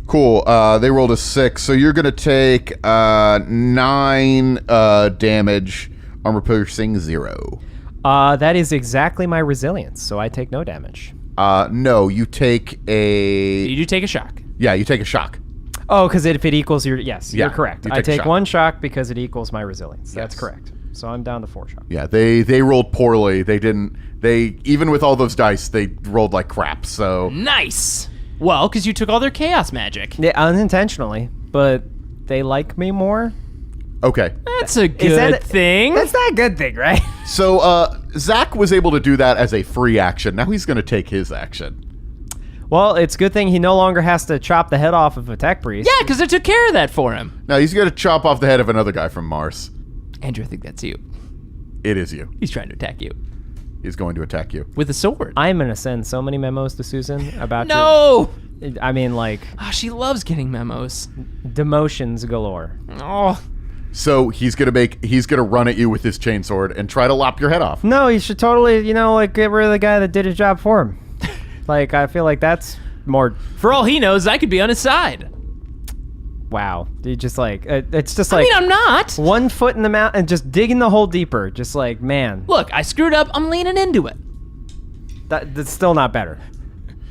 Cool. They rolled a 6, so you're going to take 9 damage, armor piercing 0. That is exactly my resilience, so I take no damage. No, you take a... You do take a shock. Yeah, you take a shock. Oh, because if it equals your... Yes, Yeah, you're correct. you I take a take shock. 1 shock because it equals my resilience. That's Yes. correct. So I'm down to 4 shock. Yeah, they rolled poorly. Even with all those dice, they rolled like crap, so... Nice. Well, because you took all their chaos magic. Yeah, unintentionally, but they like me more. Okay. That's a good thing. That's not a good thing, right? So, Zach was able to do that as a free action. Now he's going to take his action. Well, it's a good thing he no longer has to chop the head off of a tech priest. Yeah, because I took care of that for him. Now he's going to chop off the head of another guy from Mars. Andrew, I think that's you. It is you. He's trying to attack you. He's going to attack you. With a sword. I'm going to send so many memos to Susan about No! I mean, like, Oh, she loves getting memos. demotions galore. Oh. So he's going to run at you with his chainsword and try to lop your head off. No, you should totally, get rid of the guy that did his job for him. Like, I feel like that's more... For all he knows, I could be on his side. Wow. You just like... it's just like... I mean, I'm not. 1 foot in the mountain and just digging the hole deeper. Just like, man. Look, I screwed up. I'm leaning into it. That's still not better.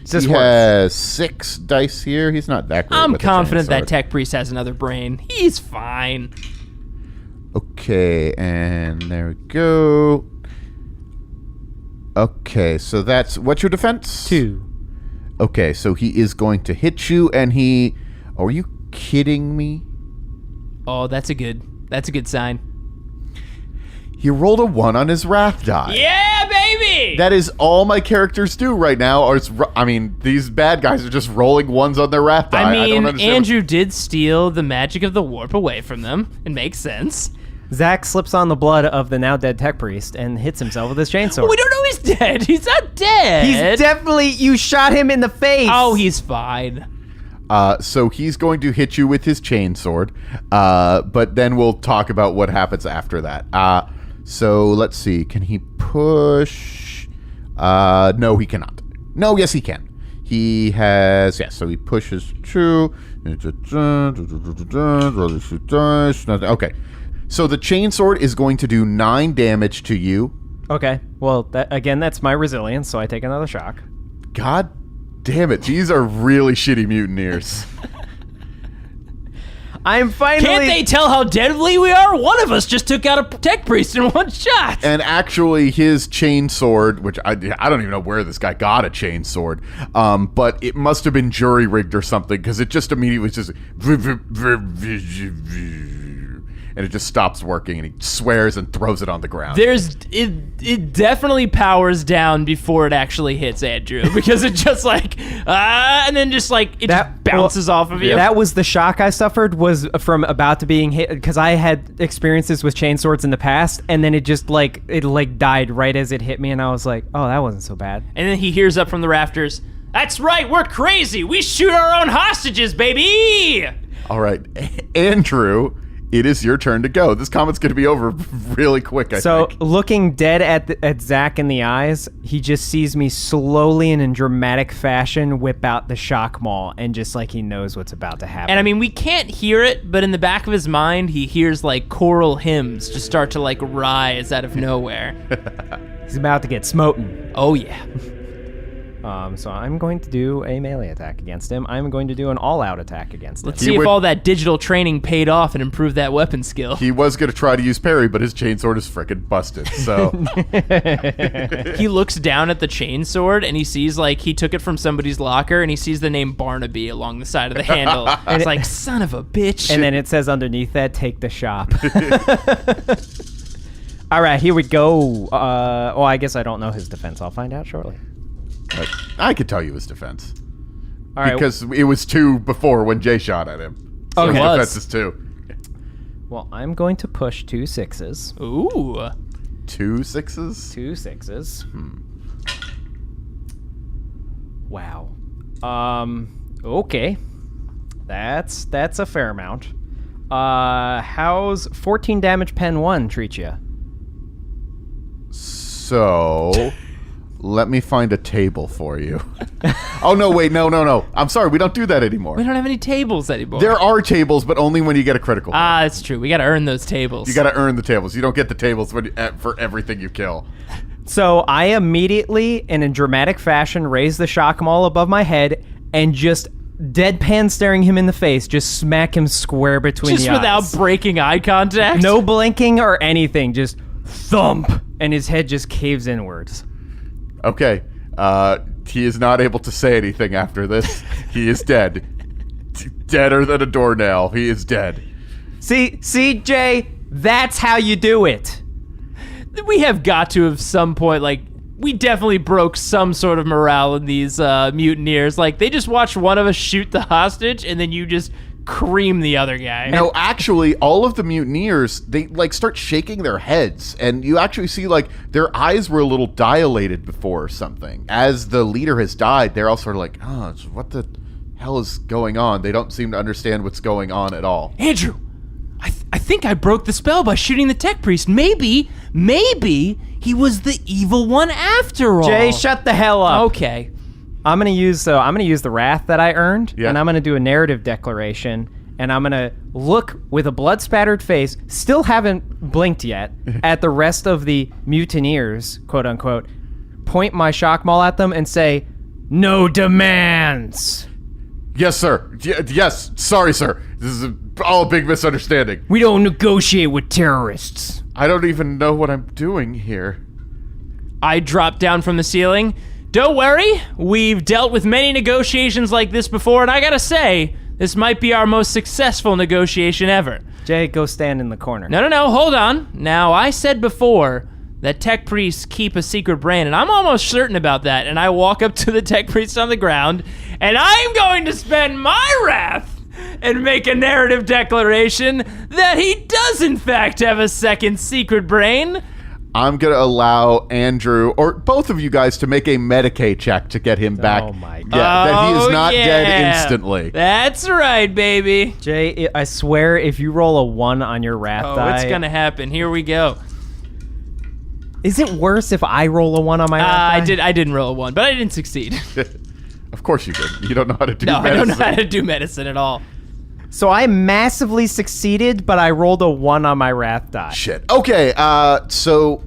Just he works. has 6 dice here. He's not that great. I'm with a confident that chainsword. tech priest has another brain. He's fine. Okay, and there we go. Okay, so that's... What's your defense? 2. Okay, so he is going to hit you, and he... Are you kidding me? Oh, that's a good sign. He rolled a 1 on his wrath die. Yeah, baby! That is all my characters do right now. These bad guys are just rolling 1s on their wrath die. I don't mean, understand Andrew did steal the magic of the warp away from them. It makes sense. Zach slips on the blood of the now dead tech priest and hits himself with his chainsaw. We don't know he's dead. He's not dead. He's definitely... You shot him in the face. Oh, he's fine. So he's going to hit you with his chainsword, but then we'll talk about what happens after that. So let's see. Can he push? No, he cannot. No, yes, he can. He has... Yes, so he pushes 2. Okay. So the chainsword is going to do 9 damage to you. Okay. Well, that's my resilience, so I take another shock. God damn it. These are really shitty mutineers. I'm finally... Can't they tell how deadly we are? One of us just took out a tech priest in one shot. And actually, his chainsword, which I don't even know where this guy got a chainsword, but it must have been jury-rigged or something, because it just immediately was just... And it just stops working, and he swears and throws it on the ground. It definitely powers down before it actually hits Andrew, because it just and then just just bounces off of you. That was the shock I suffered, was from about to being hit, because I had experiences with chainswords in the past, and then it just died right as it hit me, and I was like, oh, that wasn't so bad. And then he hears up from the rafters, "That's right, we're crazy. We shoot our own hostages, baby." All right, Andrew, it is your turn to go. This comment's going to be over really quick, I think. So, looking dead at Zach in the eyes, he just sees me slowly and in dramatic fashion whip out the shock maul, and just like he knows what's about to happen. And I mean, we can't hear it, but in the back of his mind, he hears choral hymns just start to rise out of nowhere. He's about to get smoten. Oh yeah. So I'm going to do a melee attack against him. I'm going to do an all-out attack against him. Let's see if all that digital training paid off and improved that weapon skill. He was going to try to use parry, but his chainsword is frickin' busted, so... He looks down at the chainsword, and he sees, he took it from somebody's locker, and he sees the name Barnaby along the side of the handle. It's like, son of a bitch. And then it says underneath that, take the shop. All right, here we go. I guess I don't know his defense. I'll find out shortly. I could tell you his defense. All right. Because it was 2 before when Jay shot at him. So Okay. his It was. defense is 2. Well, I'm going to push 2 6s. Ooh. 2 6s? 2 6s. Wow. Okay. That's a fair amount. How's 14 damage pen 1 treat you? So... Let me find a table for you. Oh, no, wait, no. I'm sorry, we don't do that anymore. We don't have any tables anymore. There are tables, but only when you get a critical. That's true. We got to earn those tables. You got to earn the tables. You don't get the tables for everything you kill. So I immediately, in a dramatic fashion, raise the shock maul above my head and just deadpan staring him in the face, just smack him square between Just the without eyes. breaking eye contact? No blinking or anything, just thump, and his head just caves inwards. Okay. He is not able to say anything after this. He is dead. Deader than a doornail. He is dead. See, Jay, that's how you do it. We have got to have some point, we definitely broke some sort of morale in these mutineers. They just watched one of us shoot the hostage, and then you just cream the other guy. No, actually, all of the mutineers, they start shaking their heads, and you actually see their eyes were a little dilated before or something. As the leader has died, they're all sort of oh, what the hell is going on? They don't seem to understand what's going on at all. Andrew, I think I broke the spell by shooting the tech priest. Maybe he was the evil one after all. Jay, shut the hell up. Okay. I'm gonna use the wrath that I earned, Yeah. and I'm gonna do a narrative declaration, and I'm gonna look with a blood-spattered face, still haven't blinked yet, at the rest of the mutineers, quote unquote, point my shock maul at them, and say, No demands. Yes, sir. Yes. Sorry, sir. This is all a big misunderstanding. We don't negotiate with terrorists. I don't even know what I'm doing here. I dropped down from the ceiling. Don't worry, we've dealt with many negotiations like this before, and I gotta say, this might be our most successful negotiation ever. Jay, go stand in the corner. No, hold on. Now, I said before that tech priests keep a secret brain, and I'm almost certain about that, and I walk up to the tech priest on the ground, and I'm going to spend my wrath and make a narrative declaration that he does in fact have a second secret brain. I'm going to allow Andrew, or both of you guys, to make a Medicaid check to get him back. Oh, my God. Yeah, that he is not yeah. dead instantly. That's right, baby. Jay, I swear if you roll a 1 on your wrath die... It's gonna happen. Here we go. Is it worse if I roll a 1 on my wrath die? I didn't roll a 1, but I didn't succeed. Of course you didn't. You don't know how to do No, medicine. I don't know how to do medicine at all. So I massively succeeded, but I rolled a 1 on my wrath die. Shit. Okay, so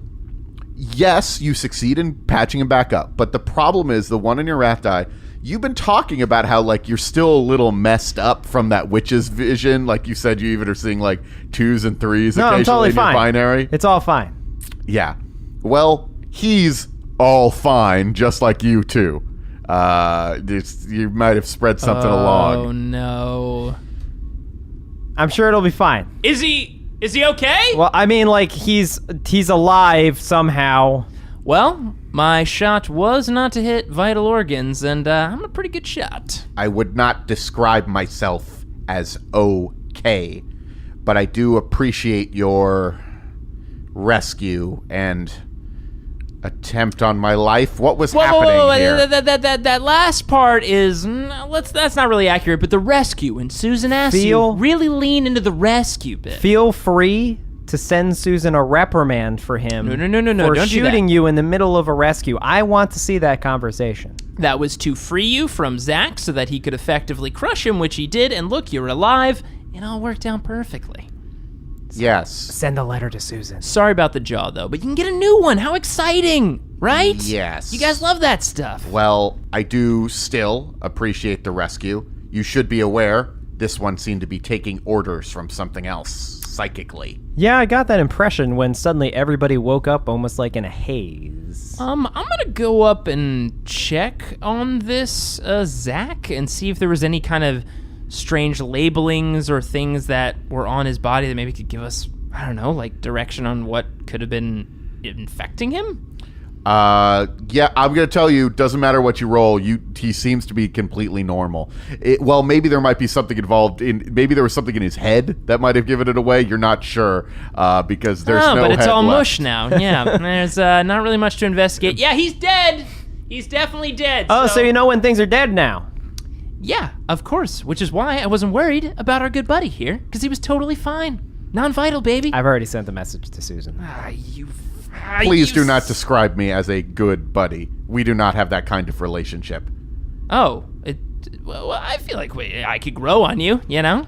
yes, you succeed in patching him back up, but the problem is the 1 on your wrath die, you've been talking about how, like, you're still a little messed up from that witch's vision. Like you said, you even are seeing, like, 2s and 3s No, occasionally I'm totally in your fine. binary. It's all fine. Yeah. Well, he's all fine, just like you two. You might have spread something along. Oh, no. I'm sure it'll be fine. Is he okay? Well, I mean, like, he's alive somehow. Well, my shot was not to hit vital organs, and I'm a pretty good shot. I would not describe myself as okay, but I do appreciate your rescue and attempt on my life. What was happening here? That last part is that's not really accurate, but the rescue, and Susan asked you really lean into the rescue bit. Feel free to send Susan a reprimand for him. No, for don't do shooting that. you in the middle of a rescue. I want to see that conversation. That was to free you from Zach so that he could effectively crush him, which he did, and look, you're alive. It all worked out perfectly. Yes. Send a letter to Susan. Sorry about the jaw, though, but you can get a new one. How exciting, right? Yes. You guys love that stuff. Well, I do still appreciate the rescue. You should be aware, this one seemed to be taking orders from something else, psychically. Yeah, I got that impression when suddenly everybody woke up almost like in a haze. I'm gonna go up and check on this Zach and see if there was any kind of strange labelings or things that were on his body that maybe could give us, I don't know, like direction on what could have been infecting him? Yeah, I'm gonna tell you, doesn't matter what you roll, he seems to be completely normal. Well, maybe there might be something involved maybe there was something in his head that might have given it away. You're not sure, because there's no but it's head all left. mush now. Yeah, there's not really much to investigate. Yeah, he's dead. He's definitely dead. Oh, so you know when things are dead now. Yeah, of course, which is why I wasn't worried about our good buddy here, because he was totally fine. Non-vital, baby. I've already sent the message to Susan. Please do not describe me as a good buddy. We do not have that kind of relationship. Oh, well, I feel like I could grow on you, you know?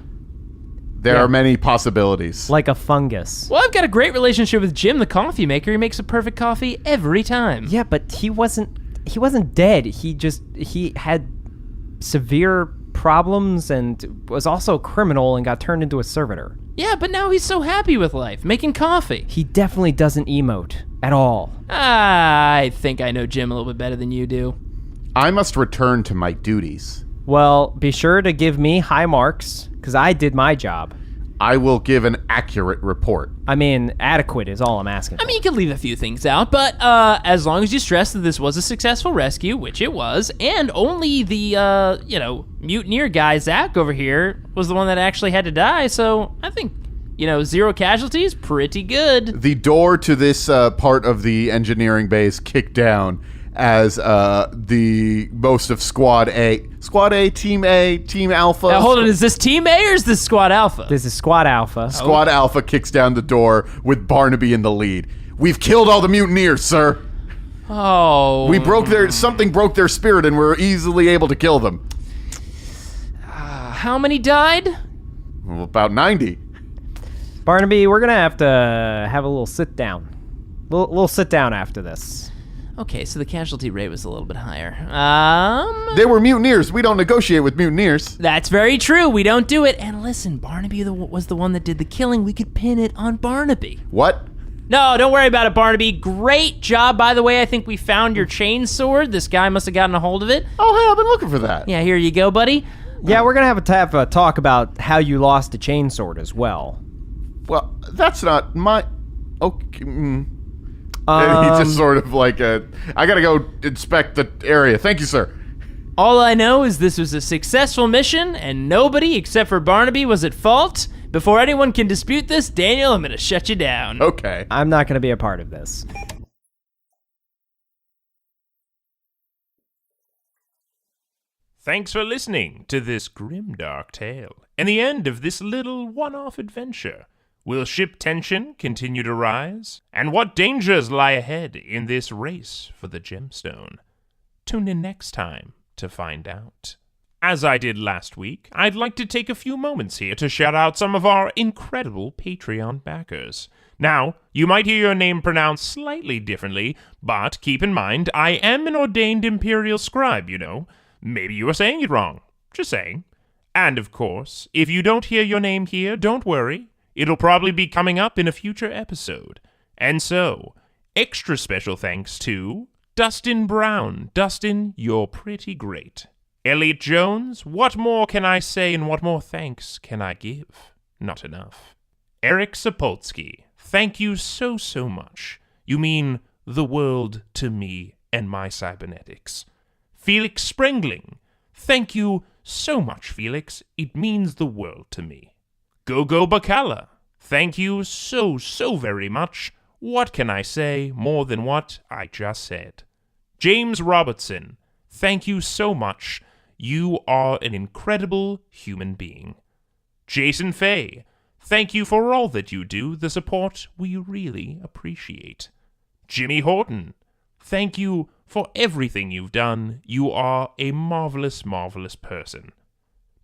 There are many possibilities. Like a fungus. Well, I've got a great relationship with Jim, the coffee maker. He makes a perfect coffee every time. Yeah, but he wasn't dead. He had severe problems and was also a criminal and got turned into a servitor. Yeah, but now he's so happy with life, making coffee. He definitely doesn't emote at all. I think I know Jim a little bit better than you do. I must return to my duties. Well, be sure to give me high marks, because I did my job. I will give an accurate report. I mean, adequate is all I'm asking for. I mean, you can leave a few things out, but as long as you stress that this was a successful rescue, which it was, and only the, mutineer guy, Zach, over here, was the one that actually had to die, so I think, 0 casualties, pretty good. The door to this part of the engineering base kicked down as the most of Squad A, Team Alpha. Now, hold on, is this Team A or is this Squad Alpha? This is Squad Alpha. Squad Alpha kicks down the door with Barnaby in the lead. We've killed all the mutineers, sir. Oh. Something broke their spirit and we're easily able to kill them. How many died? Well, about 90. Barnaby, we're going to have a little sit down. Little sit down after this. Okay, so the casualty rate was a little bit higher. They were mutineers. We don't negotiate with mutineers. That's very true. We don't do it. And listen, Barnaby was the one that did the killing. We could pin it on Barnaby. What? No, don't worry about it, Barnaby. Great job, by the way. I think we found your chain sword. This guy must have gotten a hold of it. Oh, hey, I've been looking for that. Yeah, here you go, buddy. Yeah, we're going to have a talk about how you lost the chainsword as well. Well, that's not my... Okay. He just sort of like, I gotta go inspect the area. Thank you, sir. All I know is this was a successful mission, and nobody except for Barnaby was at fault. Before anyone can dispute this, Daniel, I'm gonna shut you down. Okay. I'm not going to be a part of this. Thanks for listening to this grimdark tale and the end of this little one-off adventure. Will ship tension continue to rise? And what dangers lie ahead in this race for the gemstone? Tune in next time to find out. As I did last week, I'd like to take a few moments here to shout out some of our incredible Patreon backers. Now, you might hear your name pronounced slightly differently, but keep in mind, I am an ordained imperial scribe, you know. Maybe you are saying it wrong. Just saying. And of course, if you don't hear your name here, don't worry. It'll probably be coming up in a future episode. And so, extra special thanks to Dustin Brown. Dustin, you're pretty great. Elliot Jones, what more can I say and what more thanks can I give? Not enough. Eric Sapolsky, thank you so much. You mean the world to me and my cybernetics. Felix Sprengling, thank you so much, Felix. It means the world to me. Gogo Bacala, thank you so very much. What can I say more than what I just said? James Robertson, thank you so much. You are an incredible human being. Jason Fay, thank you for all that you do. The support we really appreciate. Jimmy Horton, thank you for everything you've done. You are a marvelous person.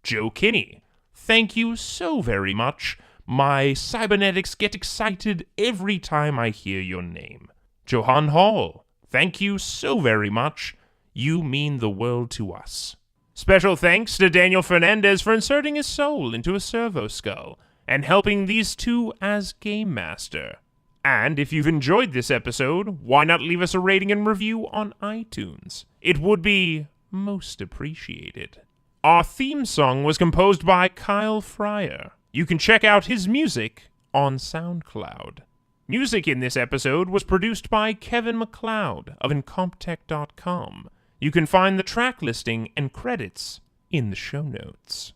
Joe Kinney, thank you so very much. My cybernetics get excited every time I hear your name. Johan Hall, thank you so very much. You mean the world to us. Special thanks to Daniel Fernandez for inserting his soul into a servo skull and helping these two as Game Master. And if you've enjoyed this episode, why not leave us a rating and review on iTunes? It would be most appreciated. Our theme song was composed by Kyle Fryer. You can check out his music on SoundCloud. Music in this episode was produced by Kevin MacLeod of Incomptech.com. You can find the track listing and credits in the show notes.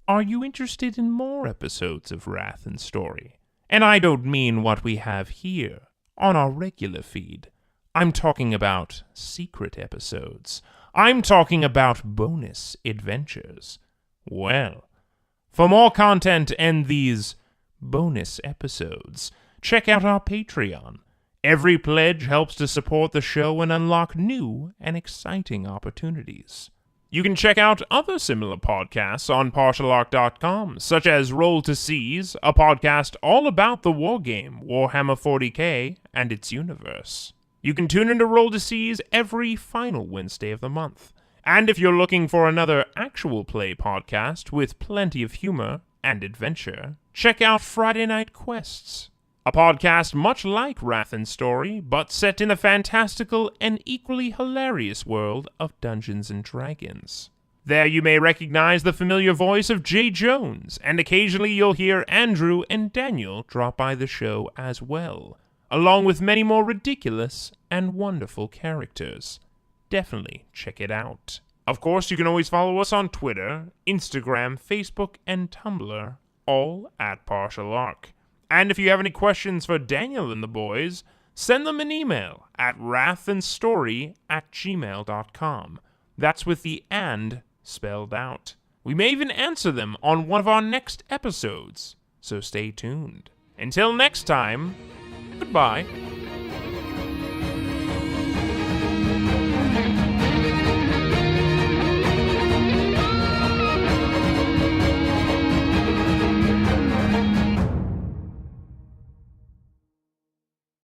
Are you interested in more episodes of Wrath and Story? And I don't mean what we have here on our regular feed. I'm talking about secret episodes. I'm talking about bonus adventures. Well, for more content and these bonus episodes, check out our Patreon. Every pledge helps to support the show and unlock new and exciting opportunities. You can check out other similar podcasts on partialarc.com, such as Roll to Seize, a podcast all about the wargame Warhammer 40k and its universe. You can tune into Roll to Seize every final Wednesday of the month. And if you're looking for another actual play podcast with plenty of humor and adventure, check out Friday Night Quests, a podcast much like Wrath and Story, but set in the fantastical and equally hilarious world of Dungeons & Dragons. There you may recognize the familiar voice of Jay Jones, and occasionally you'll hear Andrew and Daniel drop by the show as well, along with many more ridiculous and wonderful characters. Definitely check it out. Of course, you can always follow us on Twitter, Instagram, Facebook, and Tumblr, all at Partial Arc. And if you have any questions for Daniel and the boys, send them an email at wrathandstory@gmail.com. That's with the "and" spelled out. We may even answer them on one of our next episodes, so stay tuned. Until next time, goodbye.